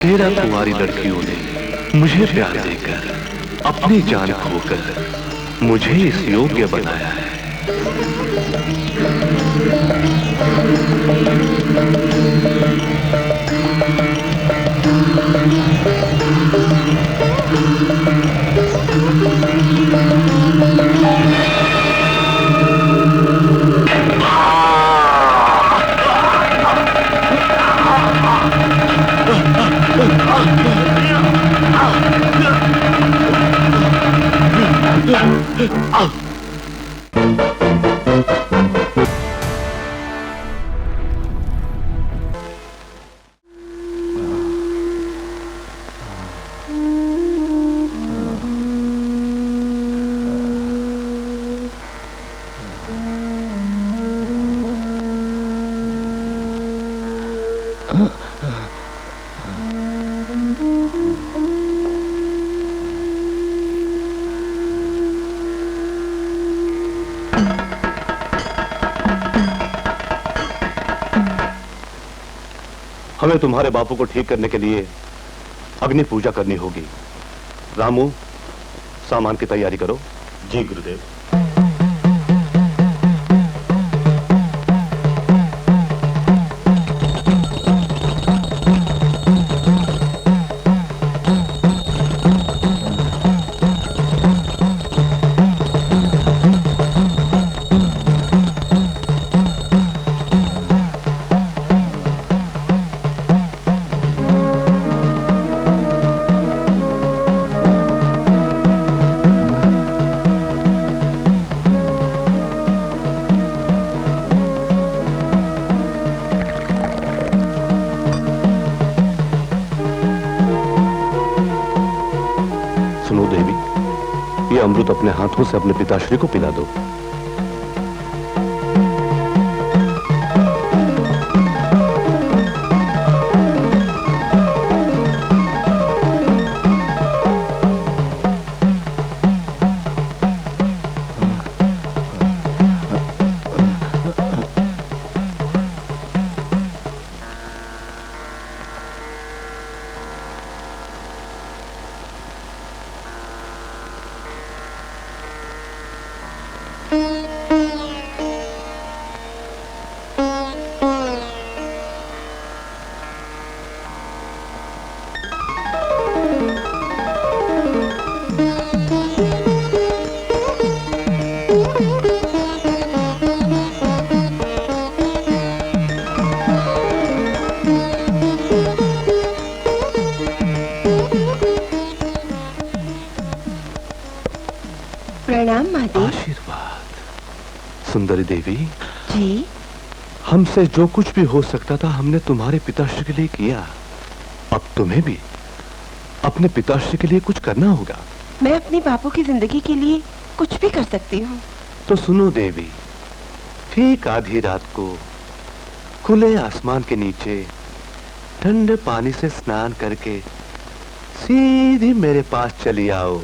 तेरा कुंवारी लड़कियों ने मुझे प्यार देकर अपनी जान खोकर मुझे इस योग्य बनाया है। हमें तुम्हारे बापू को ठीक करने के लिए अग्नि पूजा करनी होगी। रामू, सामान की तैयारी करो। जी गुरुदेव। सुनो देवी, ये अमृत अपने हाथों से अपने पिताश्री को पिला दो। प्रणाम महादेव। आशीर्वाद। सुंदरी देवी जी। हमसे जो कुछ भी हो सकता था हमने तुम्हारे पिताश्री के लिए किया। अब तुम्हें भी अपने पिताश्री के लिए कुछ करना होगा। मैं अपने बापू की जिंदगी के लिए कुछ भी कर सकती हूँ। तो सुनो देवी, ठीक आधी रात को खुले आसमान के नीचे ठंडे पानी से स्नान करके सीधी मेरे पास चली आओ।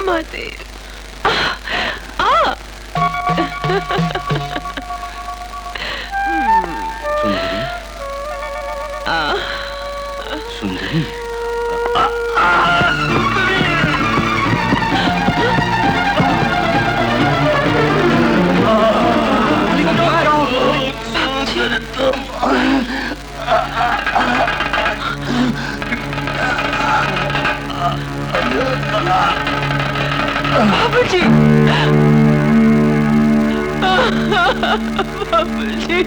महादेव। सुंदरी, सुंदरी। बाबूजी, बाबूजी।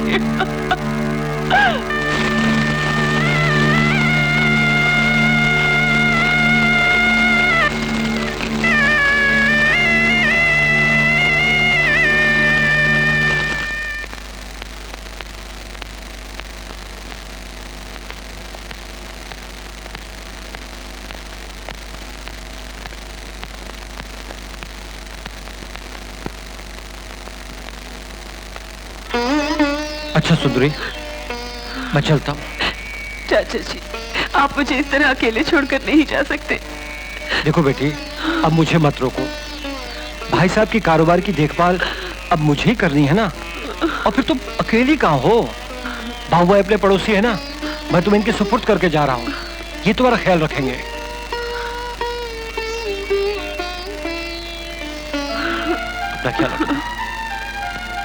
अच्छा सुंदरी, मैं चलता हूँ। चाचा जी, आप मुझे इस तरह अकेले छोड़कर नहीं जा सकते। देखो बेटी, अब मुझे मत रोको। भाई साहब की कारोबार की देखभाल अब मुझे ही करनी है ना। और फिर तुम अकेली कहाँ हो? बाबू भाई अपने पड़ोसी है ना, मैं तुम्हें इनके सुपुर्द करके जा रहा हूँ। ये तुम्हारा ख्याल रखेंगे। अपना ख्याल रखना।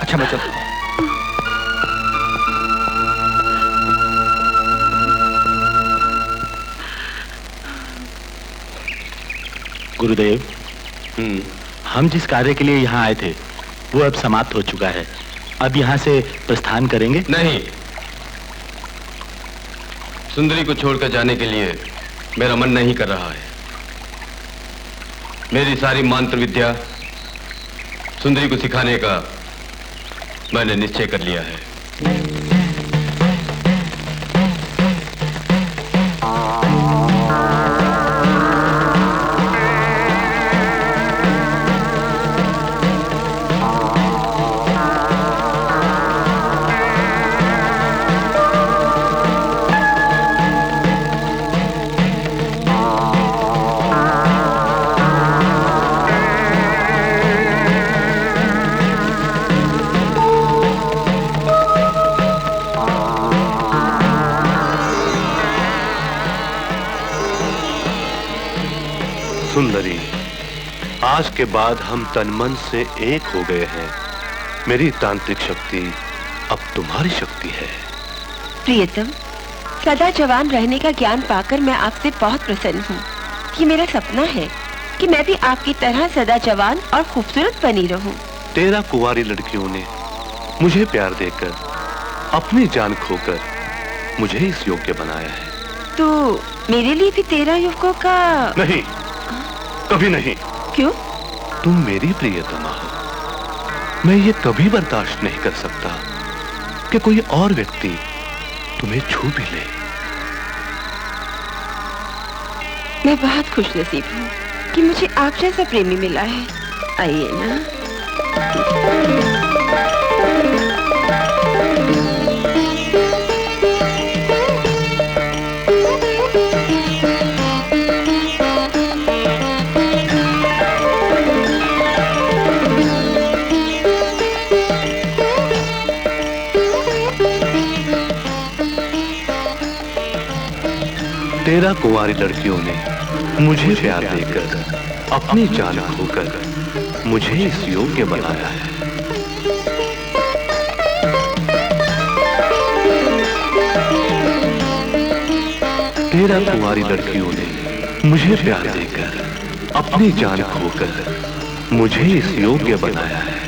अच्छा, मैं चलता हूँ। गुरुदेव, हम जिस कार्य के लिए यहाँ आए थे वो अब समाप्त हो चुका है। अब यहाँ से प्रस्थान करेंगे? नहीं, सुंदरी को छोड़कर जाने के लिए मेरा मन नहीं कर रहा है। मेरी सारी मंत्र विद्या सुंदरी को सिखाने का मैंने निश्चय कर लिया है। सुंदरी, आज के बाद हम तन मन से एक हो गए हैं। मेरी तांत्रिक शक्ति अब तुम्हारी शक्ति है। प्रियतम, सदा जवान रहने का ज्ञान पाकर मैं आपसे बहुत प्रसन्न हूँ। ये मेरा सपना है कि मैं भी आपकी तरह सदा जवान और खूबसूरत बनी रहूं। 13 कुंवारी लड़कियों ने मुझे प्यार देकर, अपनी जान खोकर मुझे इस योग्य बनाया है। तो मेरे लिए भी 13 युवकों का? नहीं, कभी नहीं। क्यों? तुम मेरी प्रियतमा हो। मैं ये कभी बर्दाश्त नहीं कर सकता कि कोई और व्यक्ति तुम्हें छू भी ले। मैं बहुत खुशनसीब हूँ कि मुझे आप जैसा प्रेमी मिला है। आइए ना। तेरह कुंवारी लड़कियों ने मुझे प्यार देकर, अपनी जान खोकर मुझे इस योग्य बनाया है। तेरह कुंवारी लड़कियों ने मुझे प्यार देकर, अपनी जान खोकर मुझे इस योग्य बनाया है।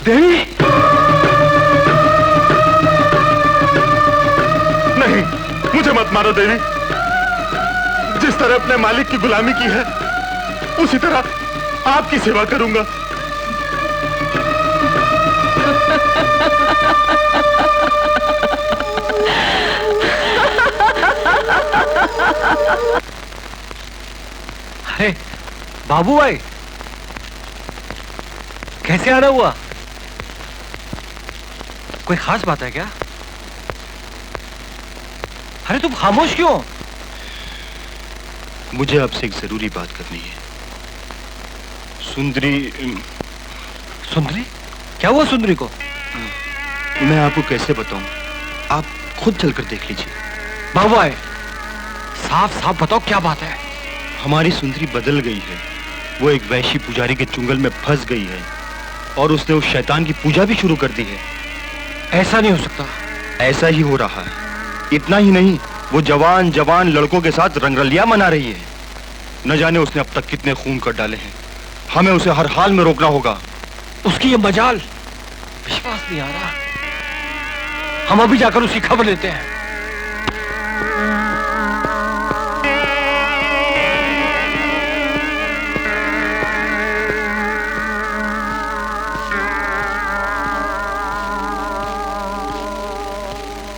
देवी, नहीं, मुझे मत मारो देवी। जिस तरह अपने मालिक की गुलामी की है, उसी तरह आपकी सेवा करूंगा। अरे बाबू भाई, कैसे आना हुआ? कोई खास बात है क्या? अरे तुम खामोश क्यों? मुझे आपसे एक जरूरी बात करनी है। सुंदरी। सुंदरी? क्या हुआ सुंदरी को? मैं आपको कैसे बताऊं? आप खुद चलकर देख लीजिए। बाबू भाई, साफ साफ बताओ क्या बात है? हमारी सुंदरी बदल गई है। वो एक वैशी पुजारी के चुंगल में फंस गई है और उसने उस शैतान की पूजा भी शुरू कर दी है। ऐसा नहीं हो सकता। ऐसा ही हो रहा है। इतना ही नहीं, वो जवान जवान लड़कों के साथ रंगरलिया मना रही है। न जाने उसने अब तक कितने खून कर डाले हैं। हमें उसे हर हाल में रोकना होगा। उसकी ये मजाल विश्वास नहीं आ रहा। हम अभी जाकर उसकी खबर लेते हैं।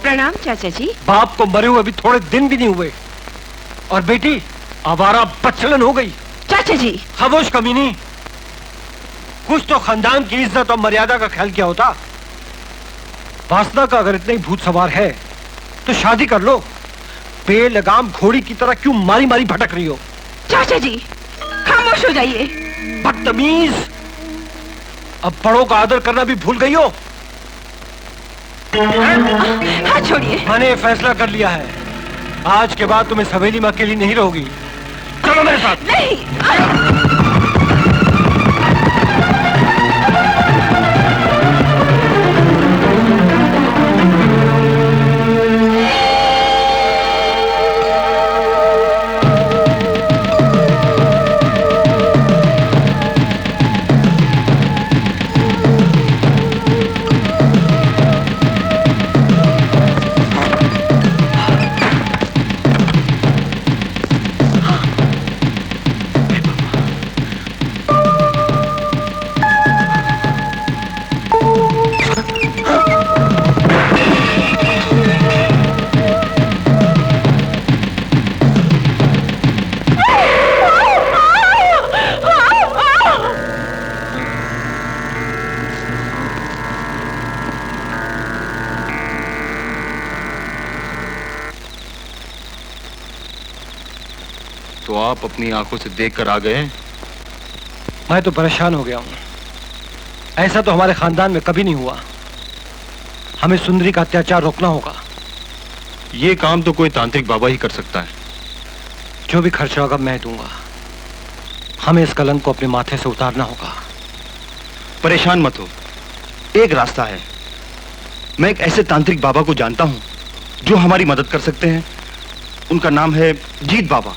प्रणाम चाचा जी। बाप को मरे हुए अभी थोड़े दिन भी नहीं हुए और बेटी आवारा बच्चलन हो गई। चाचा जी खामोश कमीनी, कुछ तो खानदान की इज्जत और मर्यादा का ख्याल क्या होता। वासना का अगर इतना ही भूत सवार है तो शादी कर लो। बेलगाम घोड़ी की तरह क्यों मारी मारी भटक रही हो? चाचा जी खामोश हो जाइए। बदतमीज, अब बड़ों का आदर करना भी भूल गई हो। हाथ छोड़िए। मैंने फैसला कर लिया है, आज के बाद तुम्हें हवेली में अकेली नहीं रहोगी। चलो मेरे साथ। नहीं। तो आप अपनी आंखों से देखकर आ गए? मैं तो परेशान हो गया हूं। ऐसा तो हमारे खानदान में कभी नहीं हुआ। हमें सुंदरी का अत्याचार रोकना होगा। ये काम तो कोई तांत्रिक बाबा ही कर सकता है। जो भी खर्चा होगा मैं दूंगा। हमें इस कलंक को अपने माथे से उतारना होगा। परेशान मत हो, एक रास्ता है। मैं एक ऐसे तांत्रिक बाबा को जानता हूं जो हमारी मदद कर सकते हैं। उनका नाम है जीत बाबा।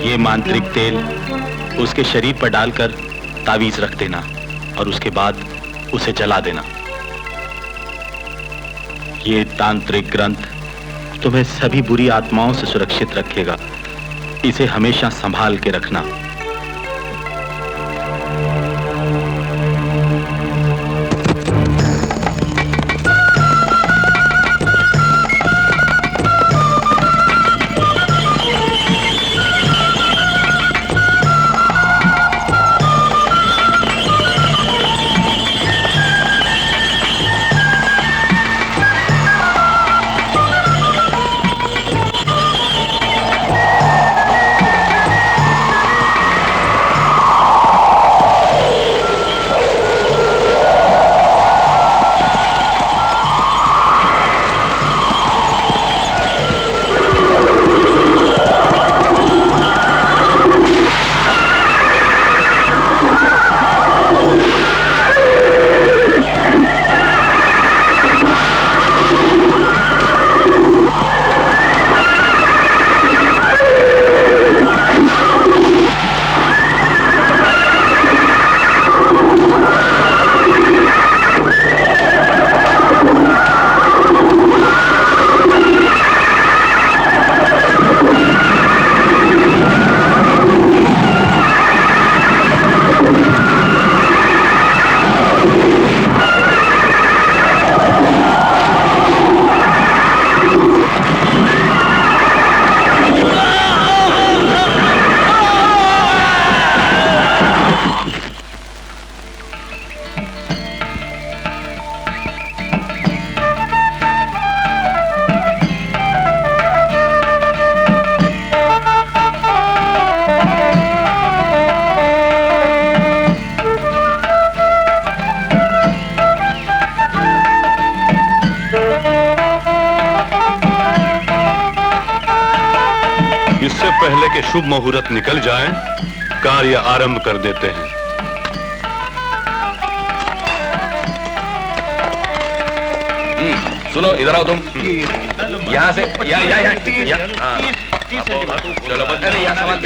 ये मांत्रिक तेल उसके शरीर पर डालकर तावीज रख देना और उसके बाद उसे जला देना। ये तांत्रिक ग्रंथ तुम्हें सभी बुरी आत्माओं से सुरक्षित रखेगा। इसे हमेशा संभाल के रखना। पहले के शुभ मुहूर्त निकल जाए, कार्य आरंभ कर देते हैं। सुनो, इधर आओ तुम। यहाँ से चलो बच्चे, यहाँ सवाल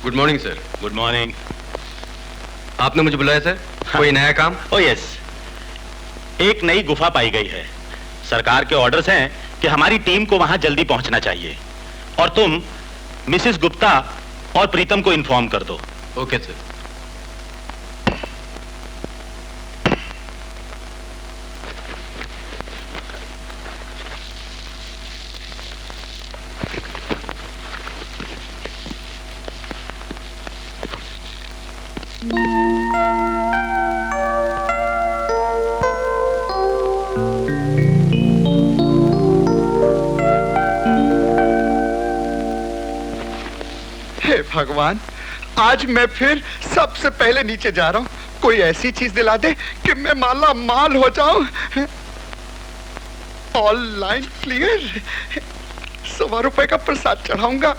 good morning sir. Good morning. आपने मुझे बुलाया सर? कोई नया काम? ओह यस, एक नई गुफा पाई गई है। सरकार के ऑर्डर्स हैं कि हमारी टीम को वहां जल्दी पहुंचना चाहिए और तुम मिसेस गुप्ता और प्रीतम को इन्फॉर्म कर दो। Okay sir. हे भगवान, आज मैं फिर सबसे पहले नीचे जा रहा हूँ। कोई ऐसी चीज दिला दे कि मैं माला माल हो जाऊं। All line clear. 100 रुपए का प्रसाद चढ़ाऊंगा।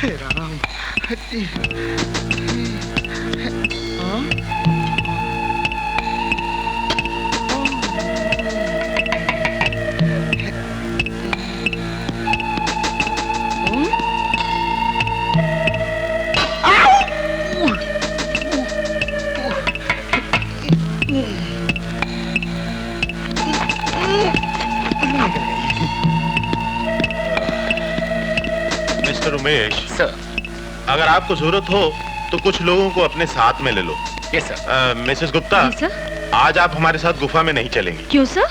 हे राम। हाँ? Mister Umesh, sir. अगर आपको जरूरत हो तो कुछ लोगों को अपने साथ में ले लो। Yes sir. Mrs Gupta, ji sir. आज आप हमारे साथ गुफा में नहीं चलेंगी। क्यों सर?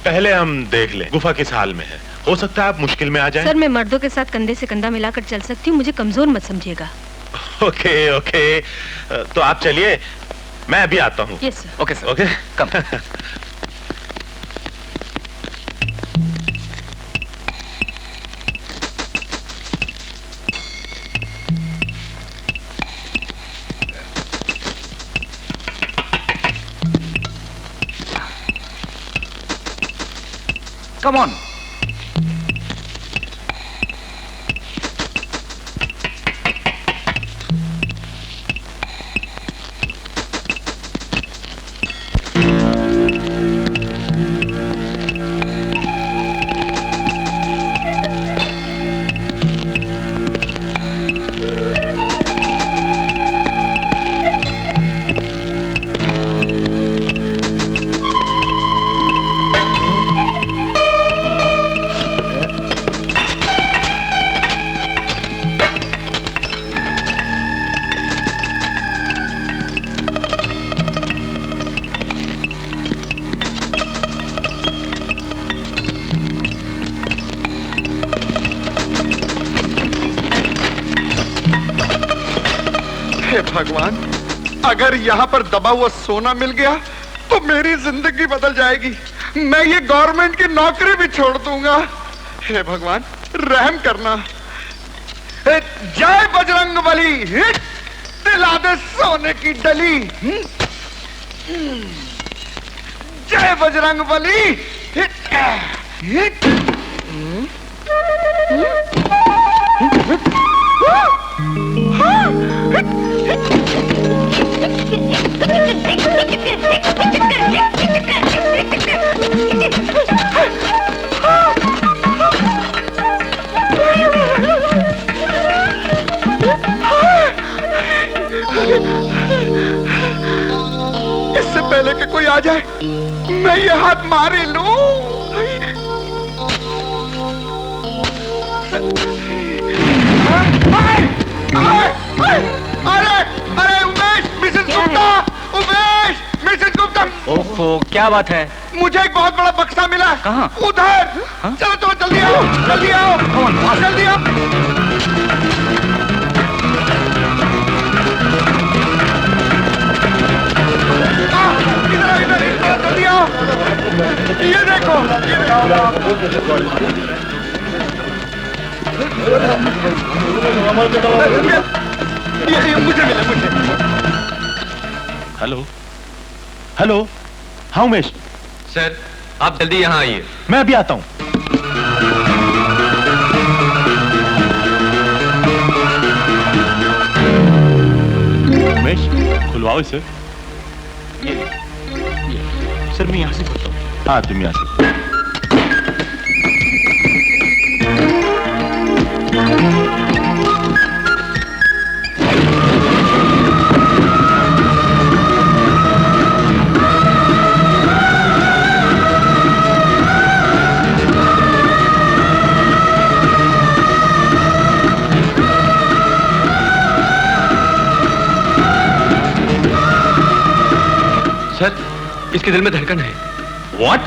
पहले हम देख लें गुफा किस हाल में है। हो सकता है आप मुश्किल में आ जाएं। सर मैं मर्दों के साथ कंधे से कंधा मिलाकर चल सकती हूँ, मुझे कमजोर मत समझिएगा। ओके ओके, तो आप चलिए, मैं अभी आता हूँ। Yes sir. Okay sir. Okay come. Come on. हे भगवान, अगर यहाँ पर दबा हुआ सोना मिल गया तो मेरी जिंदगी बदल जाएगी। मैं ये गवर्नमेंट की नौकरी भी छोड़ दूंगा। हे भगवान, रहम करना। जय बजरंगबली। दिला दे सोने की डली। जय बजरंगबली। इससे पहले कि कोई आ जाए मैं ये हाथ मार ही लूं। अरे अरे उमेश, मिसेस गुप्ता, उमेश, मिसेस गुप्ता। ओहो, क्या बात है? मुझे एक बहुत बड़ा बक्सा मिला। कहाँ? उधर। चलो चलो जल्दी आओ, जल्दी आओ, जल्दी आओ। इधर इधर इधर जल्दी आओ। ये देखो, ये मुझे मिला, मुझे। हेलो हेलो, हाँ उमेश। सर, आप जल्दी यहाँ आइए। मैं अभी आता हूँ। उमेश, खुलवाओ इसे। ये सर, मैं यहाँ से करता हूँ। हाँ, तुम यहाँ से। सर, इसके दिल में धड़कन है। What?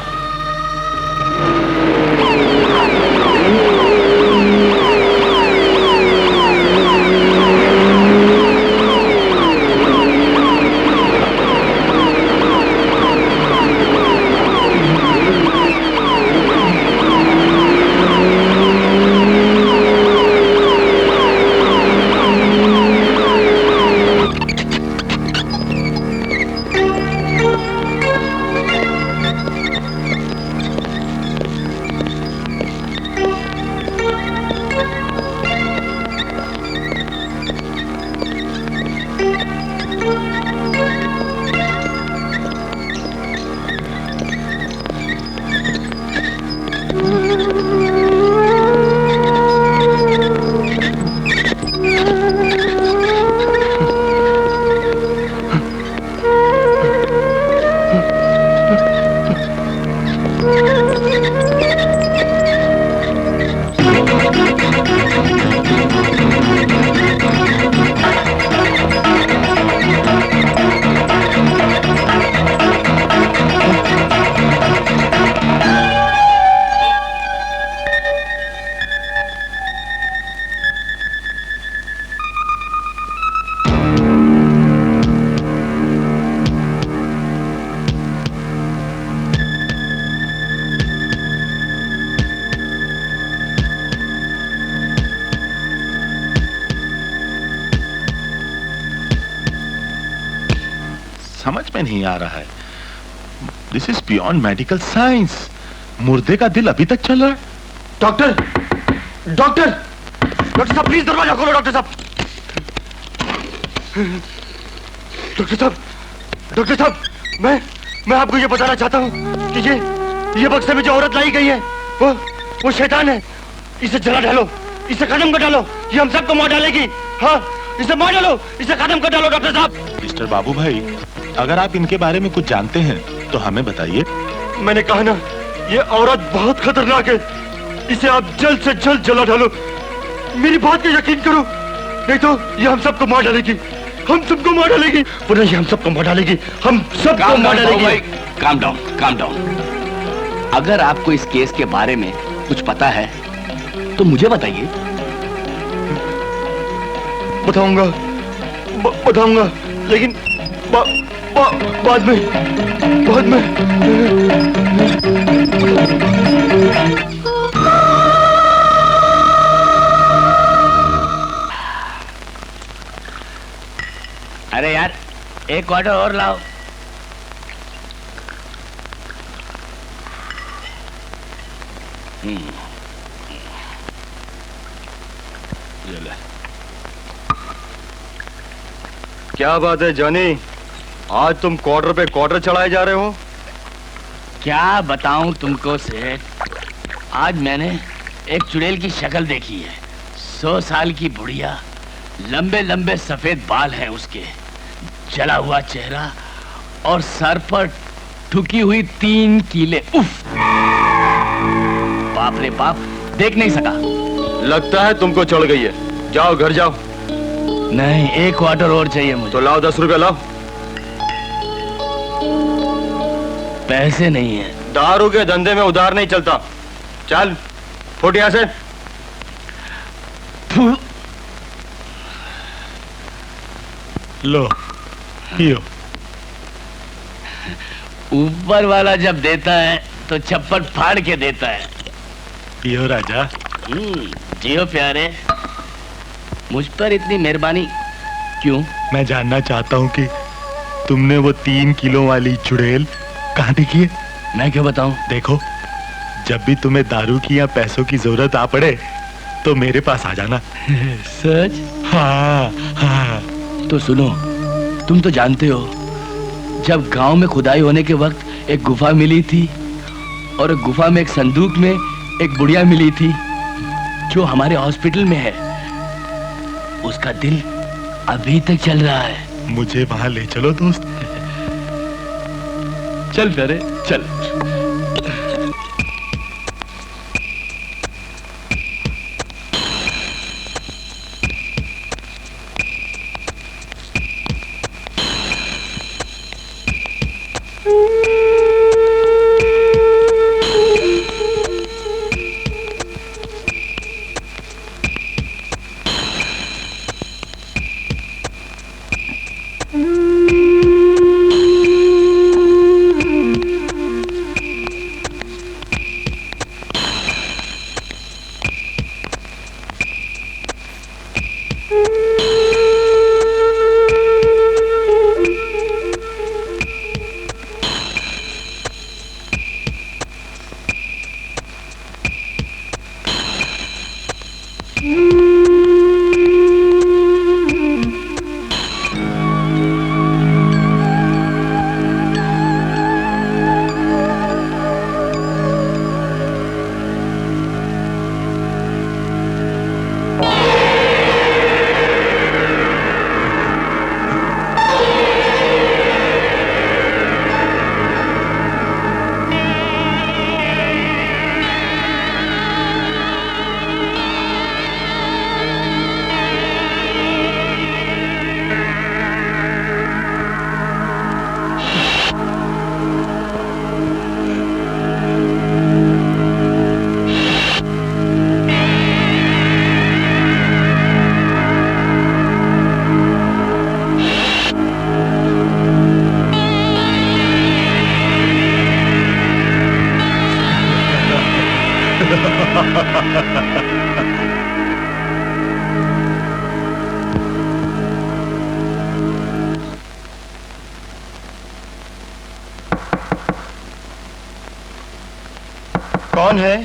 समझ में नहीं आ रहा है। This is beyond medical science. मुर्दे का दिल अभी तक चल रहा है। डॉक्टर डॉक्टर डॉक्टर साहब प्लीज दरवाजा खोलो। डॉक्टर साहब डॉक्टर साहब डॉक्टर साहब मैं आपको ये बताना चाहता हूँ कि ये बक्से में जो औरत लाई गई है वो शैतान है। इसे जला डालो, इसे खत्म कर डालो। ये हम सबको मार डालेगी। हाँ, इसे मार डालो, इसे खत्म कर डालो। डॉक्टर साहब। मिस्टर बाबू भाई, अगर आप इनके बारे में कुछ जानते हैं तो हमें बताइए। मैंने कहा ना, ये औरत बहुत खतरनाक है। इसे आप जल्द से जल्द जला डालो। मेरी बात का यकीन करो, नहीं तो ये हम सबको मार डालेगी। हम सबको मार डालेगी। पुनः ये हम सबको मार डालेगी। हम सबको मार डालेगी। Calm down. अगर आपको इस केस के बारे में कुछ पता है तो मुझे बताइए। बताऊंगा, लेकिन बाद में। अरे यार, एक क्वार्टर और लाओ। क्या बात है जॉनी, आज तुम क्वार्टर पे क्वार्टर चढ़ाए जा रहे हो? क्या बताऊं तुमको सेठ, आज मैंने एक चुड़ैल की शक्ल देखी है। 100 साल की बुढ़िया, लंबे लंबे सफेद बाल हैं उसके, जला हुआ चेहरा और सर पर ठुकी हुई 3 कीले। उफ! बाप रे बाप, देख नहीं सका। लगता है तुमको चढ़ गई है। जाओ घर जाओ। नहीं, एक क्वार्टर और चाहिए मुझे। तो लाओ 10 रुपए लाओ। पैसे नहीं है। दारू के धंधे में उधार नहीं चलता। चल फुट यहां से। लो पियो। ऊपर वाला जब देता है तो छप्पर फाड़ के देता है। पियो राजा। जियो प्यारे। मुझ पर इतनी मेहरबानी क्यों? मैं जानना चाहता हूँ कि तुमने वो 3 किलो वाली चुड़ैल कहाँ देखी है? मैं क्यों बताऊं? देखो, जब भी तुम्हें दारू की या पैसों की जरूरत आ पड़े तो मेरे पास आ जाना। सच? हाँ। तो सुनो, तुम तो जानते हो, जब गांव में खुदाई होने के वक्त एक गुफा मिली थी और गुफा में एक संदूक में एक बुढ़िया मिली थी जो हमारे हॉस्पिटल में है। उसका दिल अभी तक चल रहा है। मुझे वहां ले चलो दोस्त। चल प्यारे चल। कौन है?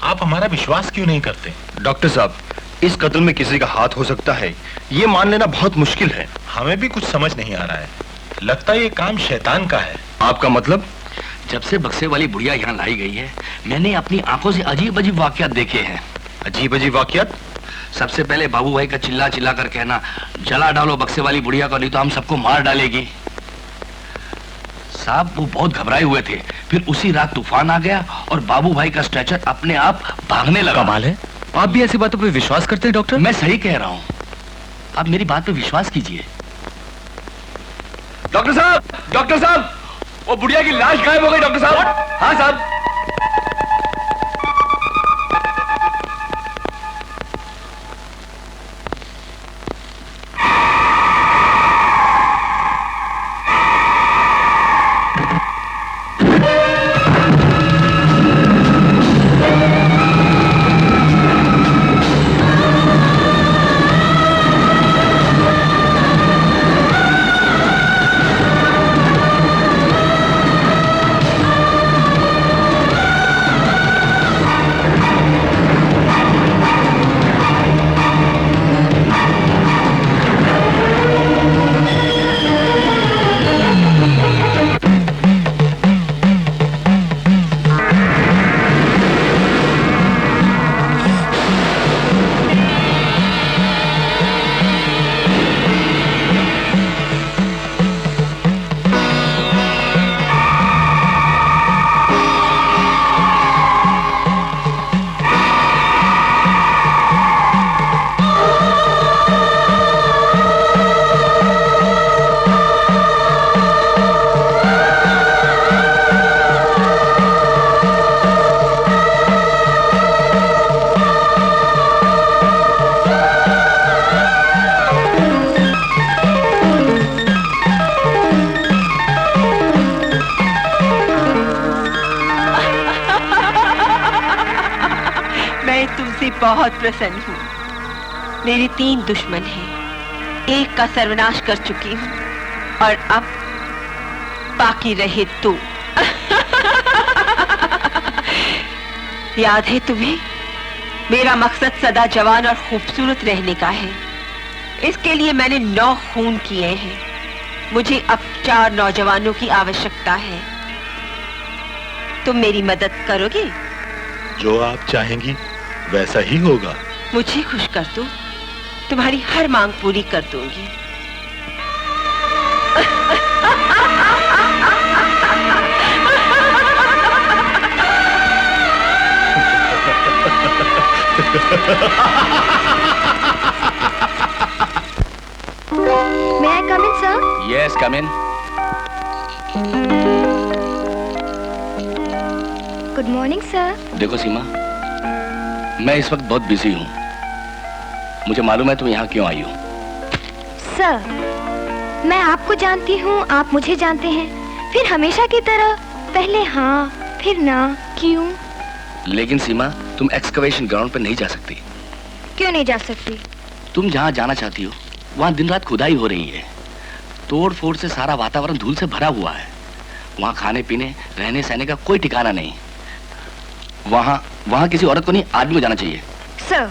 आप हमारा विश्वास क्यों नहीं करते? डॉक्टर साहब, इस कत्ल में किसी का हाथ हो सकता है, ये मान लेना बहुत मुश्किल है। हमें भी कुछ समझ नहीं आ रहा है। लगता है ये काम शैतान का है। आपका मतलब? जब से बक्से वाली बुढ़िया यहाँ लाई गई है, मैंने अपनी आंखों से अजीब अजीब वाकयात देखे हैं। अजीब अजीब वाकयात? सबसे पहले बाबू भाई का चिल्ला चिल्ला कर कहना, जला डालो बक्से वाली बुढ़िया को, नहीं तो हम सबको मार डालेगी। साहब वो बहुत घबराए हुए थे। फिर उसी रात तूफान आ गया और बाबू भाई का स्ट्रेचर अपने आप भागने लगा। कमाल है, आप भी ऐसी बातों पर विश्वास करते हैं डॉक्टर? मैं सही कह रहा हूँ, आप मेरी बात पे विश्वास कीजिए। डॉक्टर साहब, वो बुढ़िया की लाश गायब हो गई डॉक्टर साहब। हाँ साहब। बहुत प्रसन्न हूँ। मेरे 3 दुश्मन हैं, एक का सर्वनाश कर चुकी हूँ और अब बाकी रहे तू। याद है तुम्हें? मेरा मकसद सदा जवान और खूबसूरत रहने का है। इसके लिए मैंने 9 खून किए हैं। मुझे अब 4 नौजवानों की आवश्यकता है। तुम मेरी मदद करोगे? जो आप चाहेंगी वैसा ही होगा। मुझे खुश कर दो, तुम्हारी हर मांग पूरी कर दूंगी। May I come in, sir? Yes, come in. Good morning sir. देखो सीमा, मैं इस वक्त बहुत बिजी हूँ। मुझे मालूम है तुम यहाँ क्यों आई हो। सर, मैं आपको जानती हूँ, आप मुझे जानते हैं, फिर हमेशा की तरह पहले हाँ फिर ना, क्यों? लेकिन सीमा, तुम एक्सकवेशन ग्राउंड पर नहीं जा सकती। क्यों नहीं जा सकती? तुम जहाँ जाना चाहती हो वहाँ दिन रात खुदाई हो रही है। तोड़ फोड़ से सारा वातावरण धूल से भरा हुआ है। वहाँ खाने पीने रहने सहने का कोई ठिकाना नहीं। वहाँ किसी औरत को नहीं, आदमी को जाना चाहिए। सर,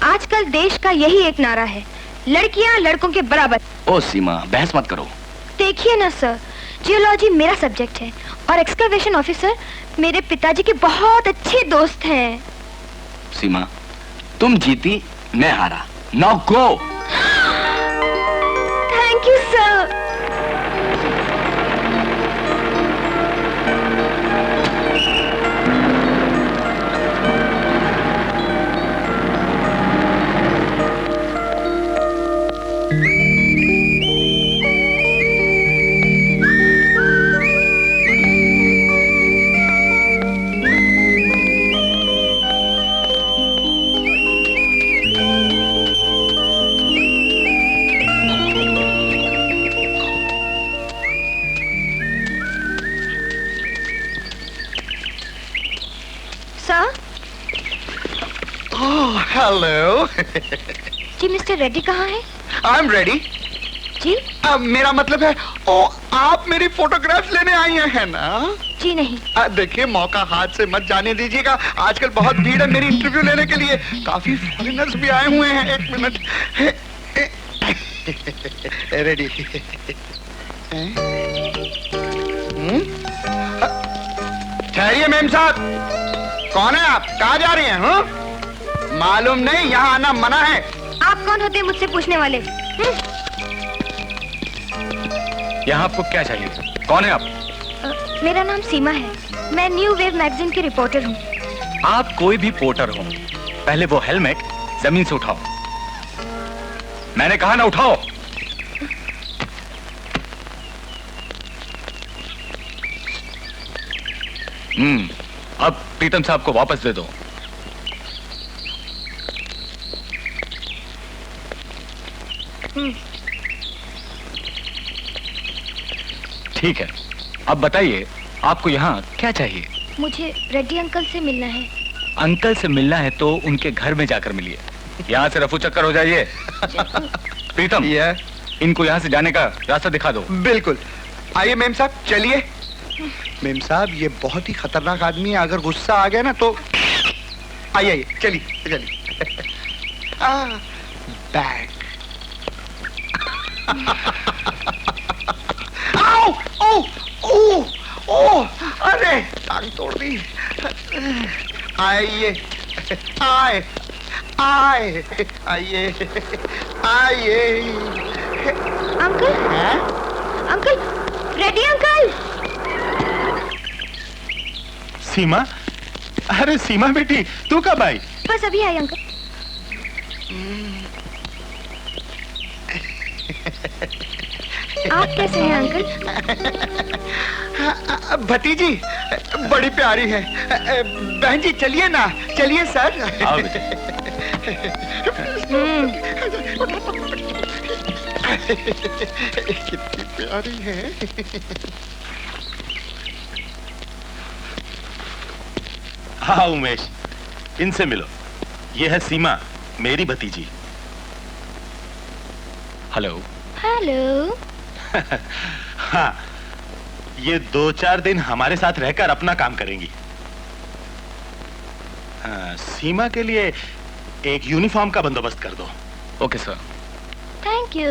आजकल देश का यही एक नारा है, लड़कियाँ लड़कों के बराबर। ओ सीमा, बहस मत करो। देखिए ना सर, जियोलॉजी मेरा सब्जेक्ट है और एक्सकवेशन ऑफिसर मेरे पिताजी के बहुत अच्छे दोस्त हैं। सीमा, तुम जीती, मैं हारा। Now go. Thank you sir. Hello. जी मिस्टर रेड्डी कहाँ है? I am ready. जी? मेरा मतलब है, ओ आप मेरी फोटोग्राफ लेने आई हैं ना? जी नहीं। देखिए, मौका हाथ से मत जाने दीजिएगा। आजकल बहुत भीड़ है मेरी इंटरव्यू लेने के लिए। काफी फॉरेनर्स भी आए हुए हैं। एक मिनट। रेडी। ठहरिए मेम साहब। कौन है आप? कहाँ जा रही हैं? हाँ? मालूम नहीं, यहाँ आना मना है। आप कौन होते हैं मुझसे पूछने वाले? यहाँ आपको क्या चाहिए? कौन है आप? मेरा नाम सीमा है। मैं न्यू वेव मैगजीन की रिपोर्टर हूँ। आप कोई भी पोर्टर हो, पहले वो हेलमेट जमीन से उठाओ। मैंने कहा ना, उठाओ। अब प्रीतम साहब को वापस दे दो। ठीक है, अब बताइए आपको यहाँ क्या चाहिए? मुझे रेड्डी अंकल से मिलना है। अंकल से मिलना है तो उनके घर में जाकर मिलिए। यहाँ से रफू चक्कर हो जाइए। प्रीतम, इनको यहाँ से जाने का रास्ता दिखा दो। बिल्कुल। आइए मेम साहब, चलिए। मेम साहब, ये बहुत ही खतरनाक आदमी है। अगर गुस्सा आ गया ना तो आइए, चलिए चलिए। बैग। आओ, ओ, ओ, ओ, अरे टांग तोड़ दी। आइए, आए, आए, आइए, आइए। Uncle, uncle, Reddy uncle. Seema? अरे सीमा बेटी, तू कब आई? बस अभी आई अंकल। आप कैसे हैं अंकल? भतीजी बड़ी प्यारी है। बहन जी चलिए ना, चलिए सर। आओ कितनी प्यारी है। हाँ उमेश, इनसे मिलो। ये है सीमा, मेरी भतीजी। हेलो। हेलो। हाँ, ये 2-4 दिन हमारे साथ रहकर अपना काम करेंगी। हाँ, सीमा के लिए एक यूनिफॉर्म का बंदोबस्त कर दो। Okay sir. Thank you.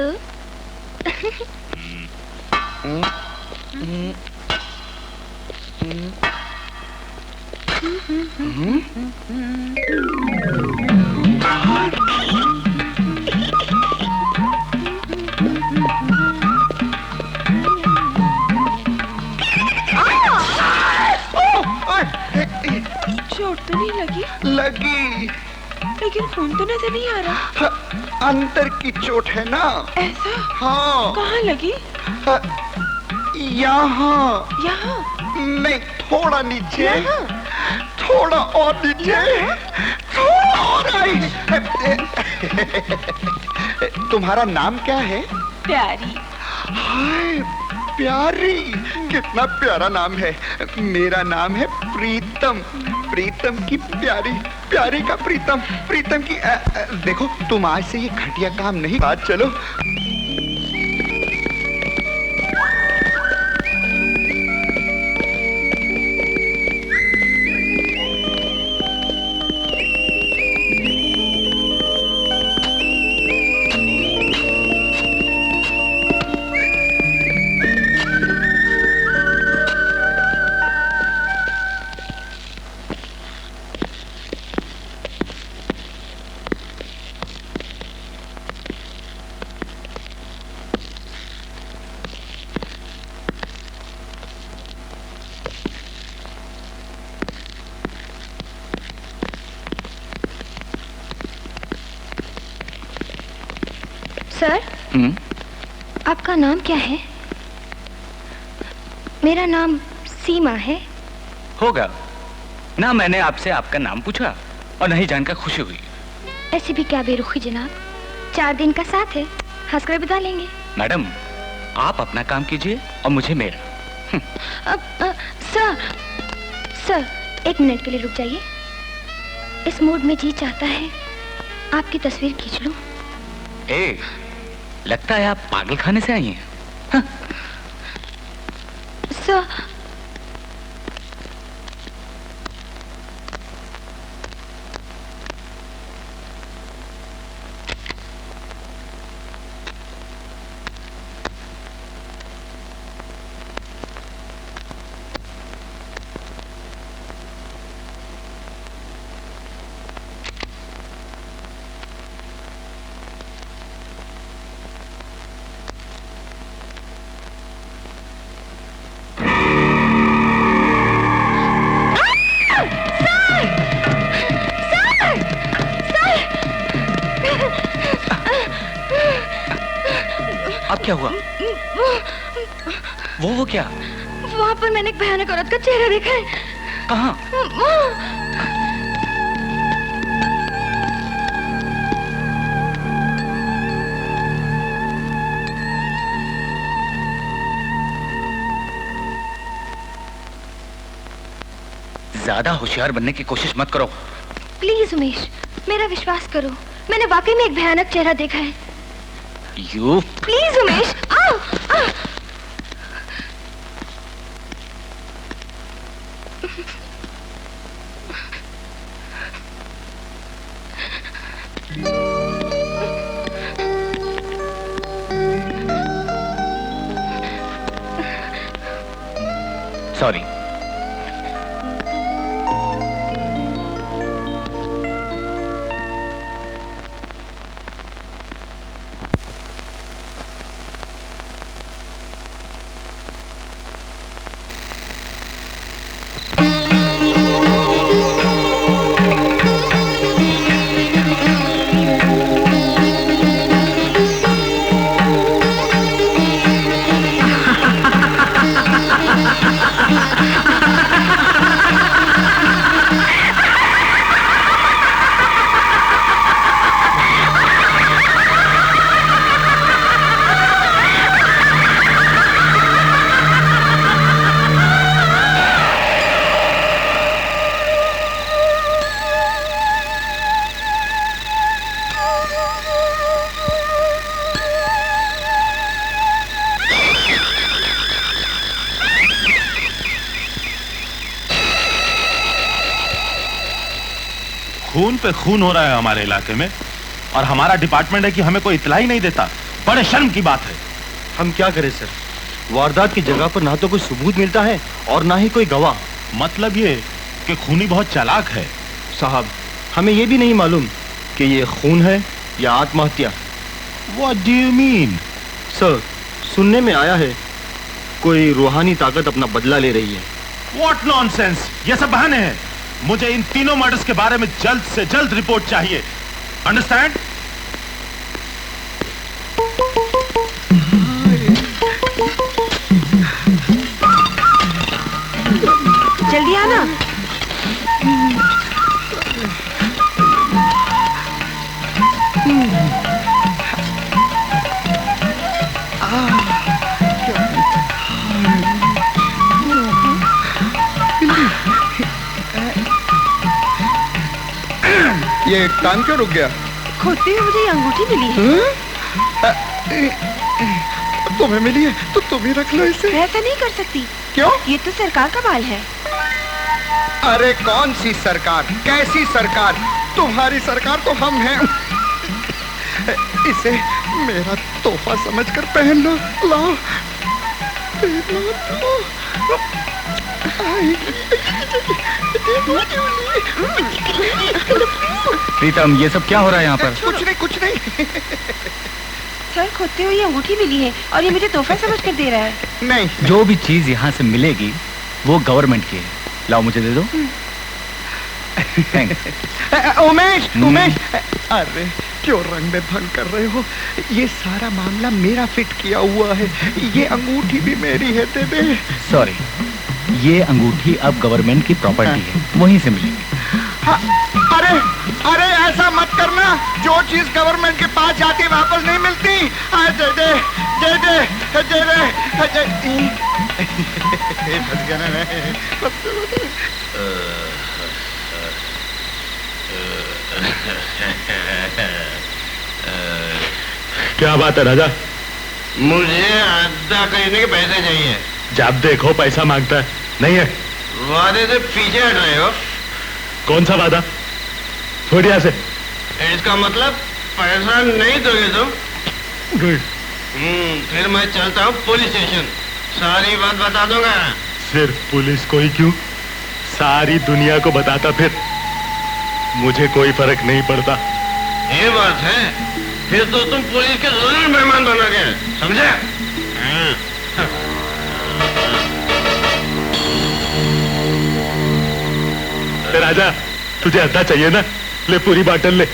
चोट तो नहीं लगी? लगी, लेकिन खून तो नजर नहीं आ रहा। अंदर की चोट है ना। ऐसा? हाँ। कहाँ लगी? यहाँ। यहाँ? नहीं, थोड़ा नीचे, थोड़ा और नीचे, थोड़ा और आई। तुम्हारा नाम क्या है? प्यारी। हाय प्यारी, कितना प्यारा नाम है। मेरा नाम है प्रीतम। प्रीतम की प्यारी, प्यारी का प्रीतम, प्रीतम की देखो, तुम आज से ये घटिया काम नहीं, बात चलो। सर, आपका नाम क्या है? मेरा नाम सीमा है। होगा ना, मैंने आपसे आपका नाम पूछा और नहीं जानकर खुशी हुई। ऐसी भी क्या बेरुखी जनाब, 4 दिन का साथ है, हंसकर बिता लेंगे। मैडम, आप अपना काम कीजिए और मुझे मेरा। सर 1 मिनट के लिए रुक जाइए। इस मूड में जी चाहता है आपकी तस्वीर खींच लूं। लगता है आप पागल खाने से आई हैं। हाँ। सर, अब क्या हुआ? वो क्या? वहाँ पर मैंने एक भयानक औरत का चेहरा देखा है। कहाँ? ज्यादा होशियार बनने की कोशिश मत करो। प्लीज उमेश, मेरा विश्वास करो, मैंने वाकई में एक भयानक चेहरा देखा है। यू प्लीज उमेश, आओ। सॉरी। खून पे खून हो रहा है हमारे इलाके में और हमारा डिपार्टमेंट है कि हमें कोई इत्तला ही नहीं देता। बड़े शर्म की बात है। हम क्या करें सर, वारदात की जगह पर ना तो कोई सबूत मिलता है और ना ही कोई गवाह। मतलब ये कि खूनी बहुत चालाक है। साहब, हमें ये भी नहीं मालूम कि ये खून है या आत्महत्या। What do you mean? Sir, सुनने में आया है कोई रूहानी ताकत अपना बदला ले रही है। What nonsense! ये सब बहाने हैं। मुझे इन तीनों मर्डर्स के बारे में जल्द से जल्द रिपोर्ट चाहिए। अंडरस्टैंड? जल्दी आना। ये काम क्यों रुक गया? खोदते हुए मुझे ये अंगूठी मिली है। तुम्हें मिली है तो तुम ही रख लो इसे। मैं ऐसा नहीं कर सकती। क्यों? ये तो सरकार का बाल है। अरे कौन सी सरकार, कैसी सरकार? तुम्हारी सरकार तो हम हैं। इसे मेरा तोहफा समझकर पहन लो। लाओ प्रीतम, ये सब क्या हो रहा है यहाँ पर? कुछ नहीं, कुछ नहीं। सर, खोदते हुए ये अंगूठी मिली है और ये मुझे तोहफा समझकर दे रहा है। नहीं, जो भी चीज यहाँ से मिलेगी वो गवर्नमेंट की है। लाओ मुझे दे दो। उमेश, उमेश, अरे क्यों रंग में भंग कर रहे हो? ये सारा मामला मेरा फिट किया हुआ है। ये अंगूठी भी मेरी है, दे दे। सॉरी, ये अंगूठी अब गवर्नमेंट की प्रॉपर्टी है, वहीं से मिलेगी। अरे अरे ऐसा मत करना। जो चीज गवर्नमेंट के पास जाती वापस नहीं मिलती। दे दे दे दे दे दे। फंस गया ना। क्या बात है राजा? मुझे अद्दा खरीदने के पैसे चाहिए। जब देखो पैसा मांगता है। नहीं है? वादे से पीछे हट रहे हो। कौन सा वादा? छोड़ यहाँ से। इसका मतलब पैसा नहीं दोगे तुम? गुड। फिर मैं चलता हूँ पुलिस स्टेशन, सारी बात बता दूंगा। सिर्फ पुलिस को ही क्यों, सारी दुनिया को बताता फिर। मुझे कोई फर्क नहीं पड़ता। ये बात है, फिर तो तुम पुलिस के जरूर मेहमान बनोगे, समझे? राजा, तुझे अद्दा चाहिए ना? ले पूरी बाटल ले।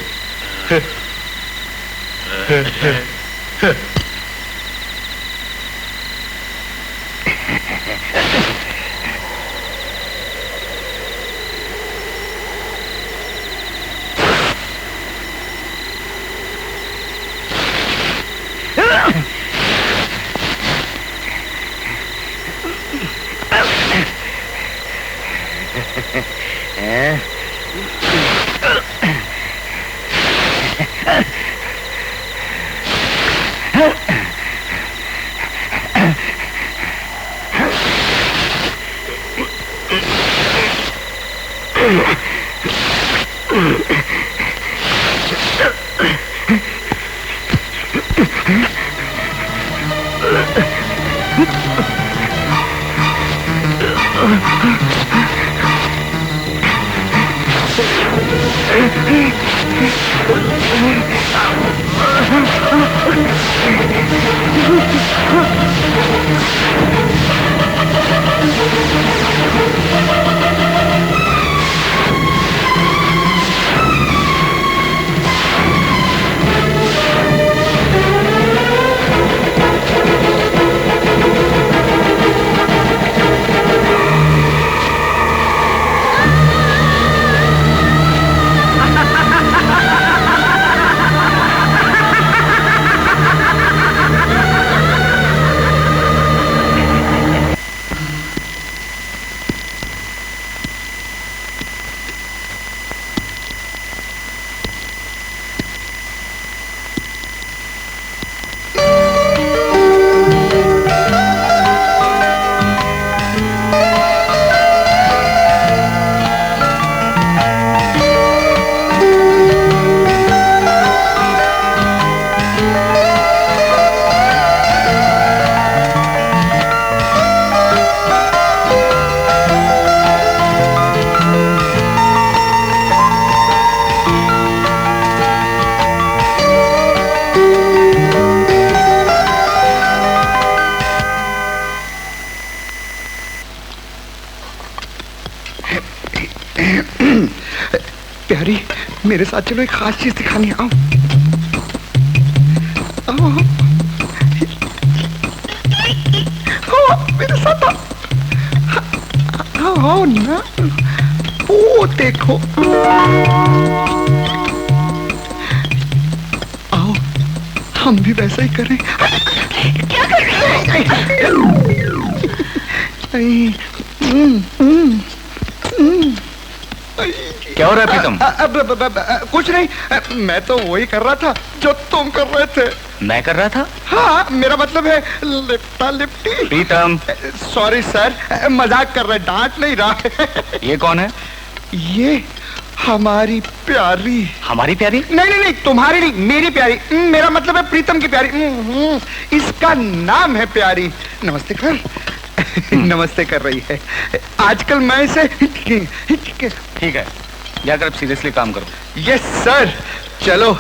प्यारी, मेरे साथ चलो, एक खास चीज दिखानी। आओ आओ आओ मेरे साथ आओ। आओ आओ ना। ओ देखो, आओ हम भी वैसा ही करें। क्या कर रहे क्या हो रहा है प्रीतम? कुछ नहीं, मैं तो वही कर रहा था जो तुम कर रहे थे। मैं कर रहा था? हाँ, मेरा मतलब है लिपटा लिपटी। प्रीतम, सॉरी सर, मजाक कर रहे, डांट नहीं रहा। ये कौन है? ये हमारी प्यारी। हमारी प्यारी? नहीं नहीं नहीं, तुम्हारी नहीं, मेरी प्यारी। मेरा मतलब है प्रीतम की प्यारी। इसका नाम है प्यारी। नमस्ते कर। नमस्ते कर रही है। आजकल मैं इसे ठीक है, जाकर अब सीरियसली काम करो। यस सर, चलो।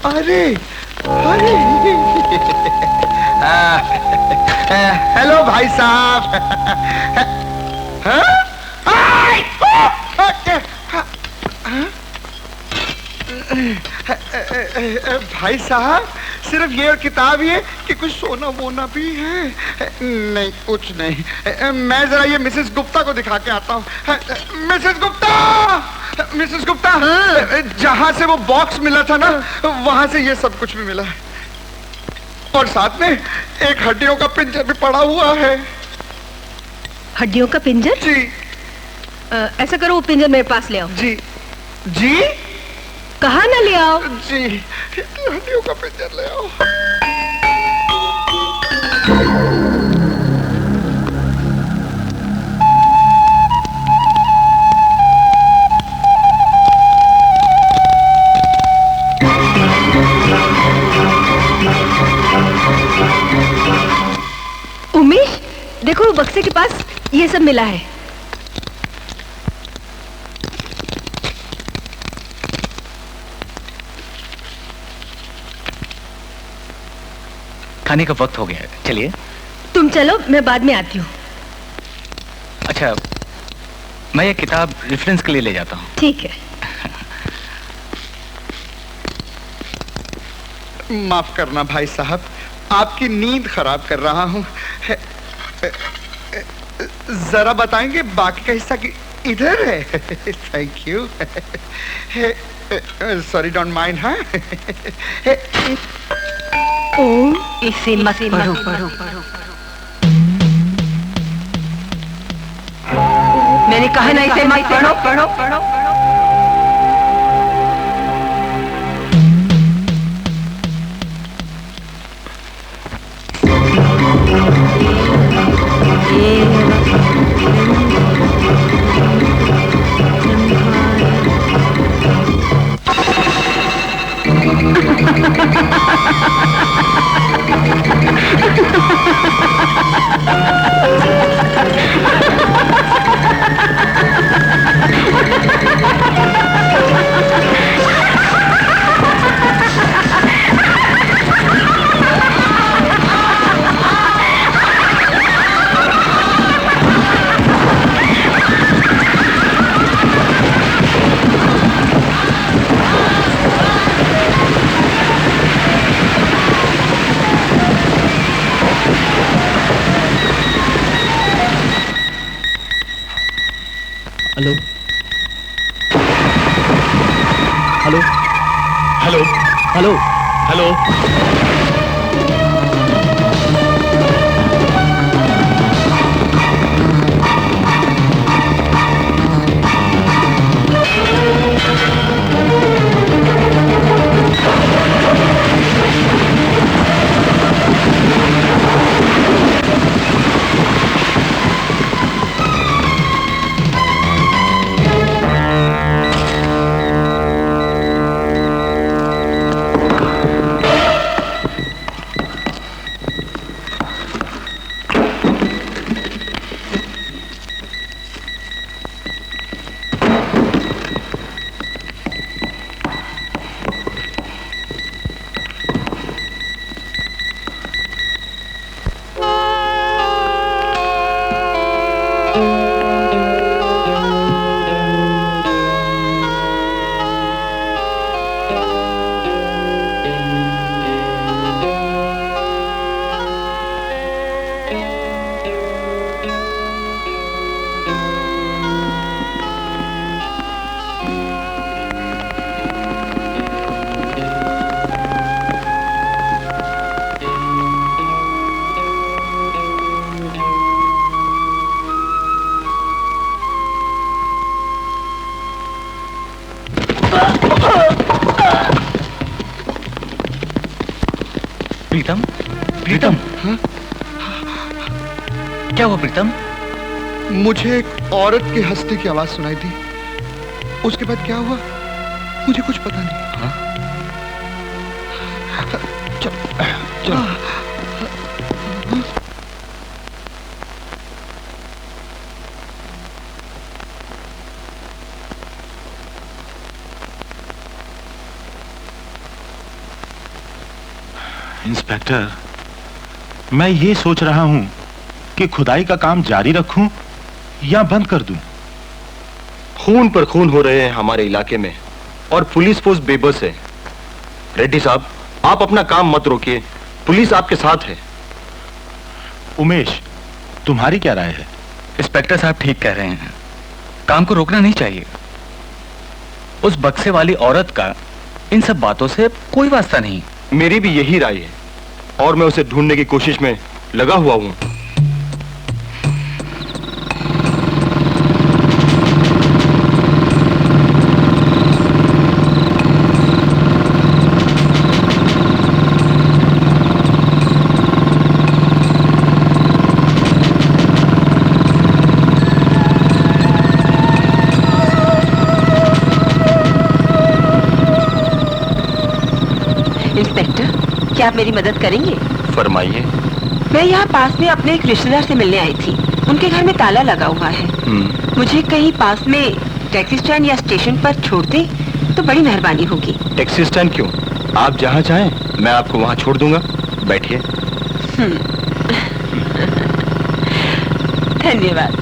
अरे अरे, हेलो भाई साहब। भाई साहब, सिर्फ ये किताब ही है कि कुछ सोना वोना भी है? नहीं, कुछ नहीं। मैं जरा ये मिसेस गुप्ता को दिखा के आता हूँ। मिसेस गुप्ता, मिसेस गुप्ता, जहां से वो बॉक्स मिला था ना, वहां से ये सब कुछ भी मिला है, और साथ में एक हड्डियों का पिंजर भी पड़ा हुआ है। हड्डियों का पिंजर? जी। ऐसा करो, वो पिंजर मेरे पास ले आओ। जी जी। कहा ना ले आओ? जी, हड्डियों का पिंजर ले आओ। उमेश, देखो बक्से के पास ये सब मिला है। खाने का वक्त हो गया है, चलिए। तुम चलो, मैं बाद में आती हूँ। अच्छा, मैं ये किताब रेफरेंस के लिए ले जाता हूँ। ठीक है। माफ करना भाई साहब, आपकी नींद खराब कर रहा हूँ। जरा बताएंगे बाकी का हिस्सा कि इधर है? Thank you. Sorry, don't mind. हाँ, इसे मत पढ़ो। मैंने कहा ना, इसे मत पढ़ो। Hello hello hello hello hello. Pritam, Pritam, क्या हुआ प्रीतम? मुझे एक औरत के हंसने की आवाज सुनाई दी। उसके बाद क्या हुआ मुझे कुछ पता नहीं। चलो। इंस्पेक्टर, मैं ये सोच रहा हूं कि खुदाई का काम जारी रखूं या बंद कर दूं। खून पर खून हो रहे हैं हमारे इलाके में और पुलिस फोर्स बेबस है। रेड्डी साहब, आप अपना काम मत रोकिए, पुलिस आपके साथ है। उमेश, तुम्हारी क्या राय है? इंस्पेक्टर साहब ठीक कह रहे हैं, काम को रोकना नहीं चाहिए। उस बक्से वाली औरत का इन सब बातों से कोई वास्ता नहीं। मेरी भी यही राय है और मैं उसे ढूंढने की कोशिश में लगा हुआ हूं। इंस्पेक्टर, क्या आप मेरी मदद करेंगे? फरमाइए। मैं यहाँ पास में अपने एक रिश्तेदार से मिलने आई थी। उनके घर में ताला लगा हुआ है। मुझे कहीं पास में टैक्सी स्टैंड या स्टेशन पर छोड़ दे तो बड़ी मेहरबानी होगी। टैक्सी स्टैंड क्यों, आप जहाँ चाहें मैं आपको वहाँ छोड़ दूंगा। बैठिए। धन्यवाद।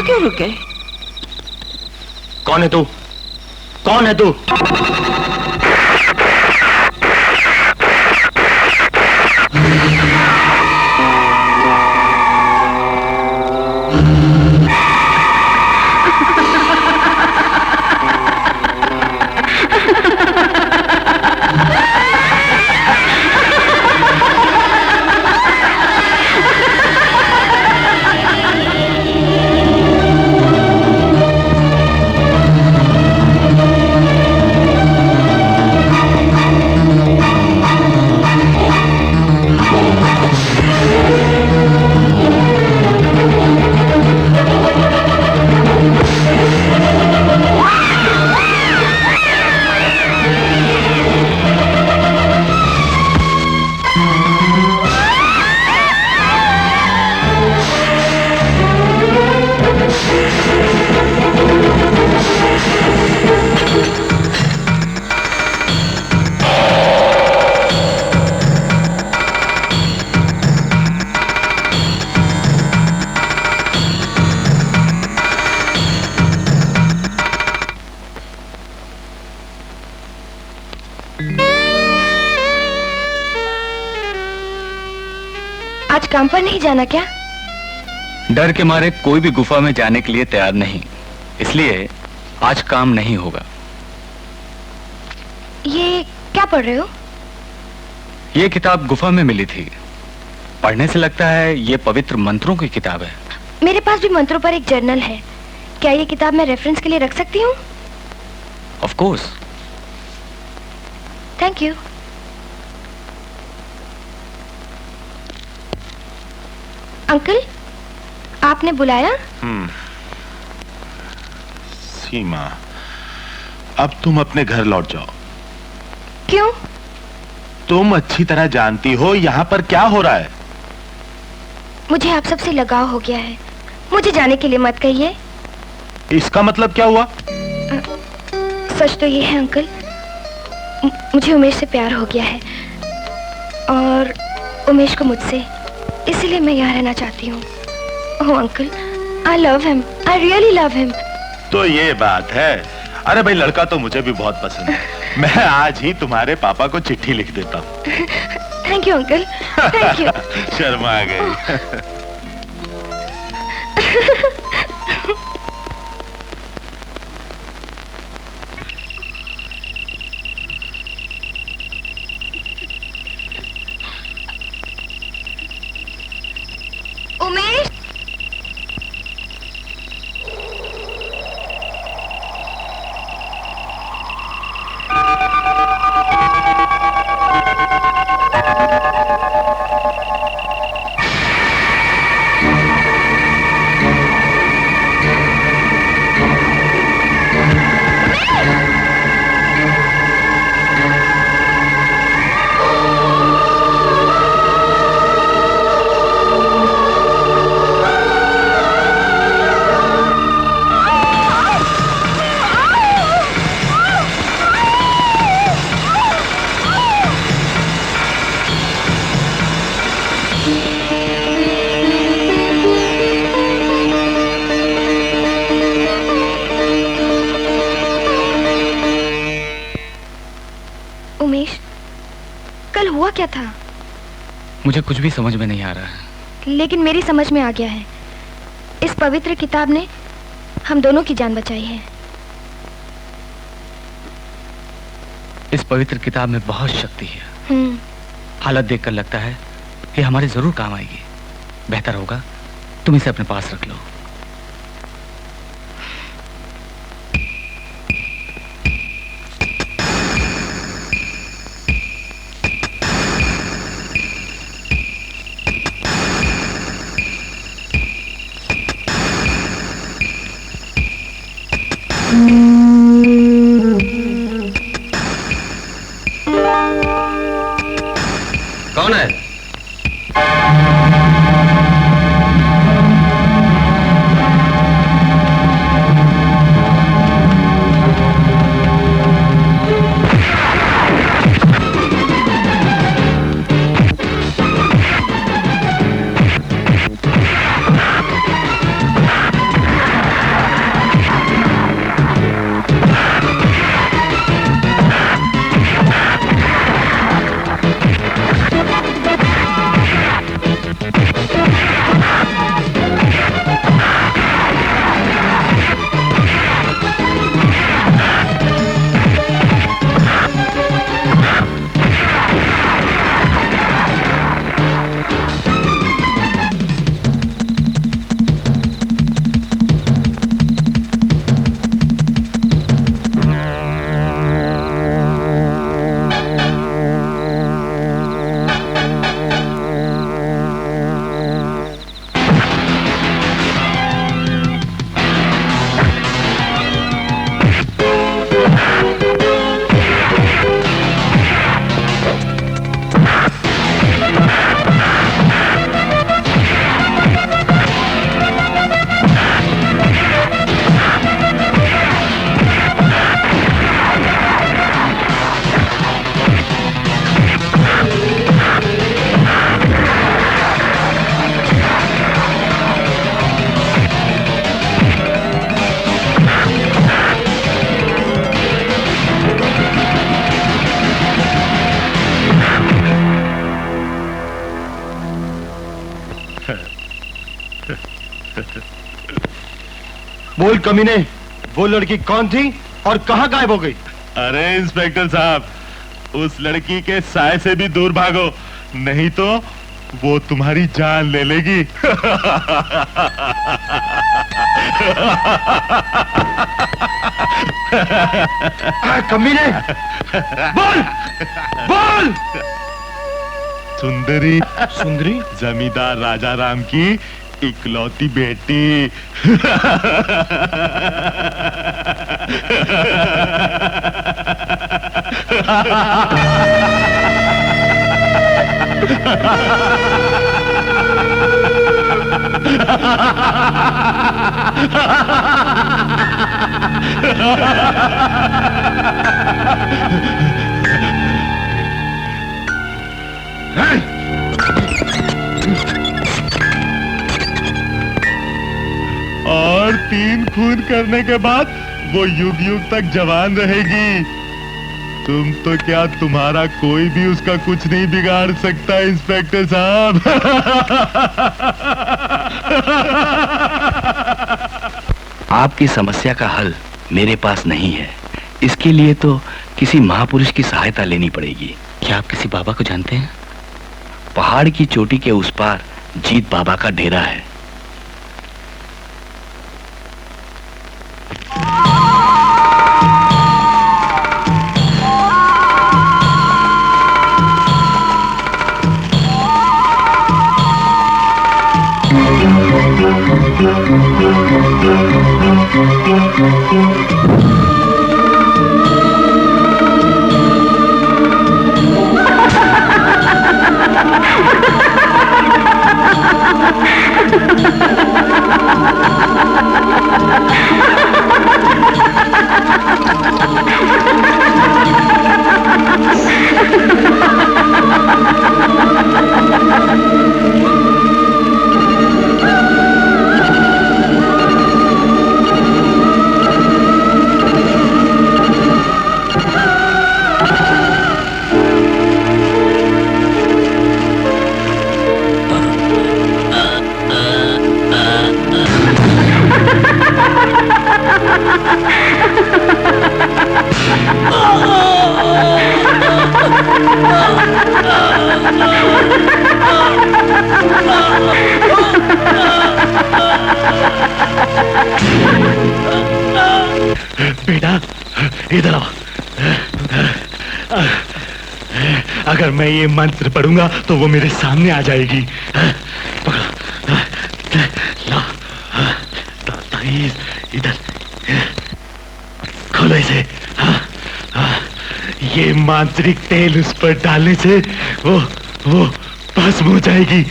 क्यों रुके? कौन है तू? कौन है तू? आज काम पर नहीं जाना क्या? डर के मारे कोई भी गुफा में जाने के लिए तैयार नहीं, इसलिए आज काम नहीं होगा। ये क्या पढ़ रहे हो? ये किताब गुफा में मिली थी। पढ़ने से लगता है ये पवित्र मंत्रों की किताब है। मेरे पास भी मंत्रों पर एक जर्नल है। क्या ये किताब मैं रेफरेंस के लिए रख सकती हूँ? Of course. Thank you. Uncle, आपने बुलाया? सीमा, अब तुम अपने घर लौट जाओ। क्यों? तुम अच्छी तरह जानती हो यहाँ पर क्या हो रहा है। मुझे आप सबसे लगाव हो गया है। मुझे जाने के लिए मत कहिए। इसका मतलब क्या हुआ? सच तो ये है अंकल, मुझे उमेश से प्यार हो गया है और उमेश को मुझसे, इसीलिए मैं यहाँ रहना चाहती हूँ। Oh uncle, I love him, I really love him. तो ये बात है। अरे भाई, लड़का तो मुझे भी बहुत पसंद है। मैं आज ही तुम्हारे पापा को चिट्ठी लिख देता हूँ। Thank you uncle, thank you. Sharma गई। उमेश, कल हुआ क्या था? मुझे कुछ भी समझ में नहीं आ रहा है। लेकिन मेरी समझ में आ गया है। इस पवित्र किताब ने हम दोनों की जान बचाई है। इस पवित्र किताब में बहुत शक्ति है। हालत देखकर लगता है कि हमारे जरूर काम आएगी। बेहतर होगा तुम इसे अपने पास रख लो। कौन है? बोल कमीने, वो लड़की कौन थी और कहां गायब हो गई? अरे इंस्पेक्टर साहब, उस लड़की के साए से भी दूर भागो, नहीं तो वो तुम्हारी जान ले लेगी। कमीने, बोल बोल। सुंदरी, सुंदरी जमींदार राजा राम की इकलौती बेटी। और 3 खून करने के बाद वो युग युग तक जवान रहेगी। तुम तो क्या, तुम्हारा कोई भी उसका कुछ नहीं बिगाड़ सकता इंस्पेक्टर साहब। आपकी समस्या का हल मेरे पास नहीं है। इसके लिए तो किसी महापुरुष की सहायता लेनी पड़ेगी। क्या आप किसी बाबा को जानते हैं? पहाड़ की चोटी के उस पार जीत बाबा का डेरा है। बेटा इधर आओ। अगर मैं ये मंत्र पढ़ूंगा तो वो मेरे सामने आ जाएगी। पकड़ो, ला, इधर खोलो इसे। ये मांत्रिक तेल उस पर डालने से वो भस्म हो जाएगी।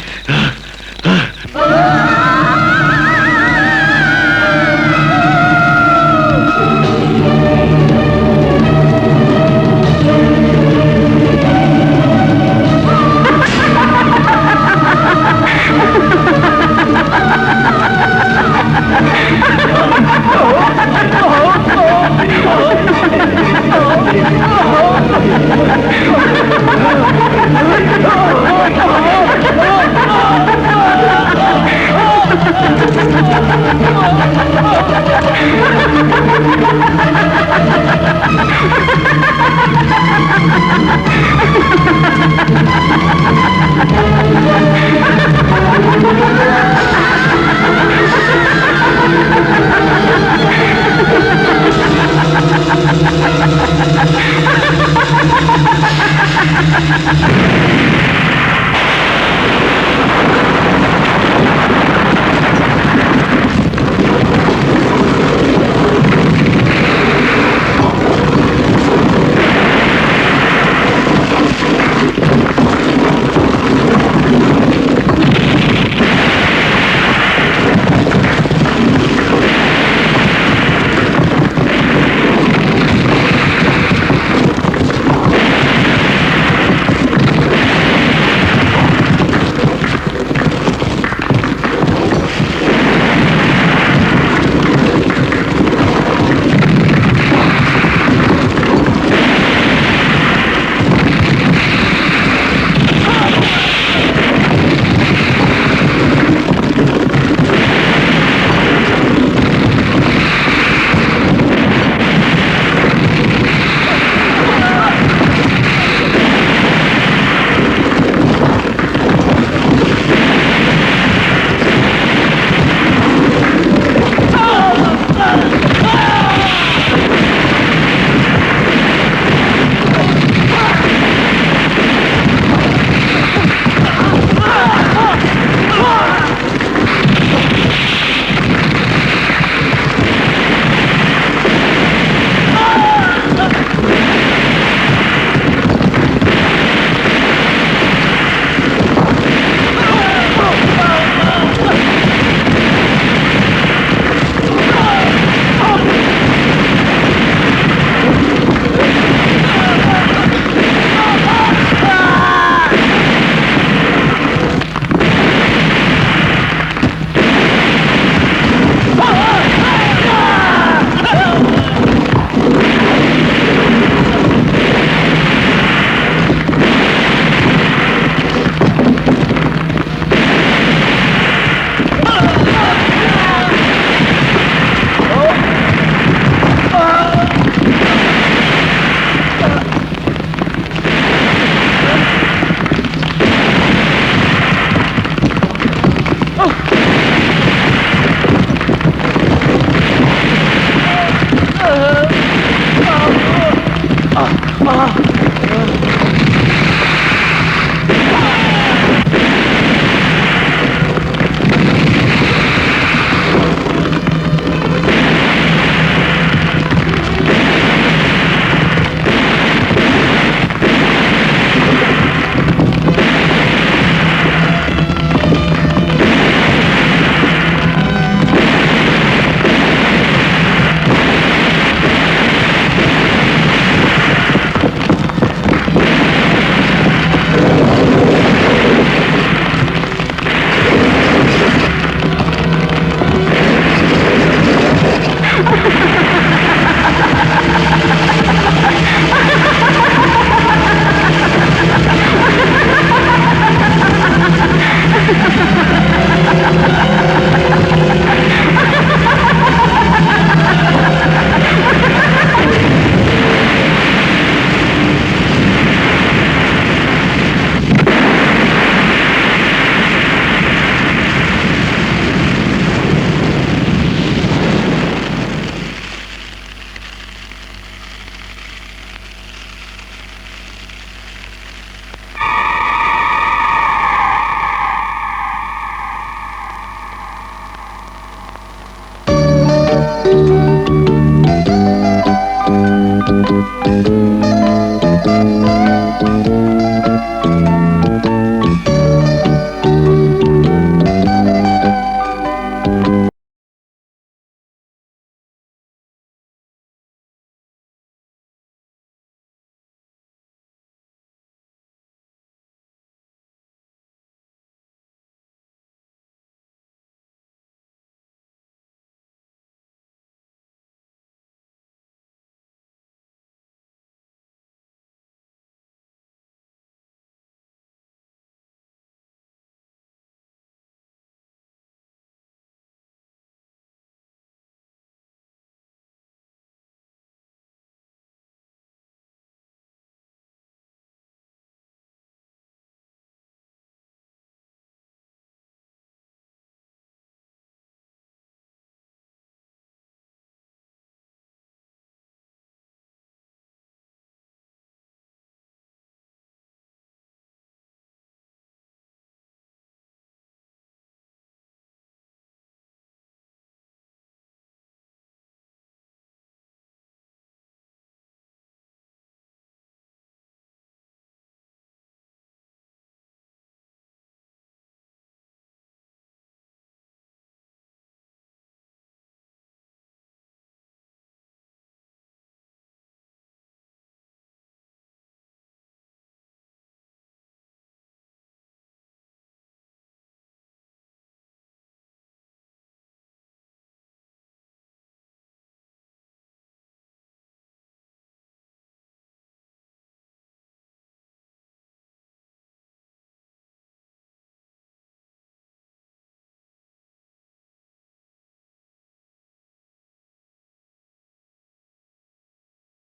Ha ha ha ha!